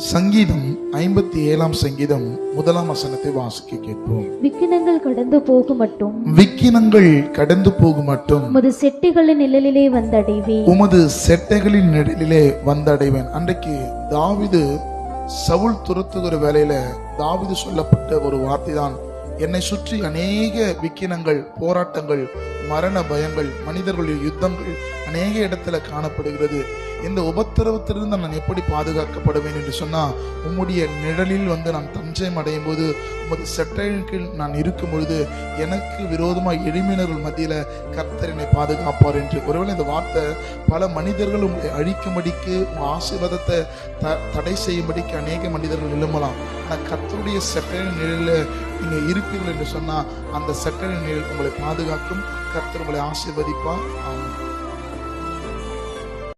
சங்கீதம் 57 சங்கீதம் 1 வசனத்தை வாசிக்க கேட்போம். விக்கினங்கள் கடந்து போகும் மட்டும் விக்கினங்கள் கடந்து போகும் மட்டும் உமது செட்டிகளின் நிழலிலே வந்தடைவேன். உமது செட்டைகளின் நிழலிலே வந்தடைவேன். அன்றைக்கு தாவீது சவுல் துரத்துகிற வேளையில தாவீது சொல்லப்பட்ட ஒரு வார்த்தை தான், என்னை சுற்றி அநேக விக்கினங்கள், போராட்டங்கள், மரண பயங்கள், மனிதர்களுடைய யுத்தங்கள் அநேக இடத்துல காணப்படுகிறது. இந்த உபத்திரவத்திலிருந்து நான் எப்படி பாதுகாக்கப்படுவேன் என்று சொன்னா, உம்முடைய நிழலில் நான் தஞ்சம் அடையும் போது, உமது செட்டையின் கீழ் நான் இருக்கும் பொழுது எனக்கு விரோதமாக எழுப்பினர்கள் மத்தியில கர்த்தர் என்னை பாதுகாப்பார் என்று. ஒருவேளை இந்த வார்த்தை பல மனிதர்கள் உங்களை அழிக்கும்படிக்கு, உங்கள் ஆசீர்வாதத்தை தடை செய்யும்படிக்கு அநேக மனிதர்கள் எழும்பலாம். ஆனால் கர்த்தருடைய செட்டையின் நிழலில் நீங்க இருப்பீர்கள் என்று சொன்னா, அந்த செட்டையின் நிழல் உங்களை பாதுகாக்கும். கர்த்தர் உங்களை ஆசீர்வதிப்பார். ஆமென்.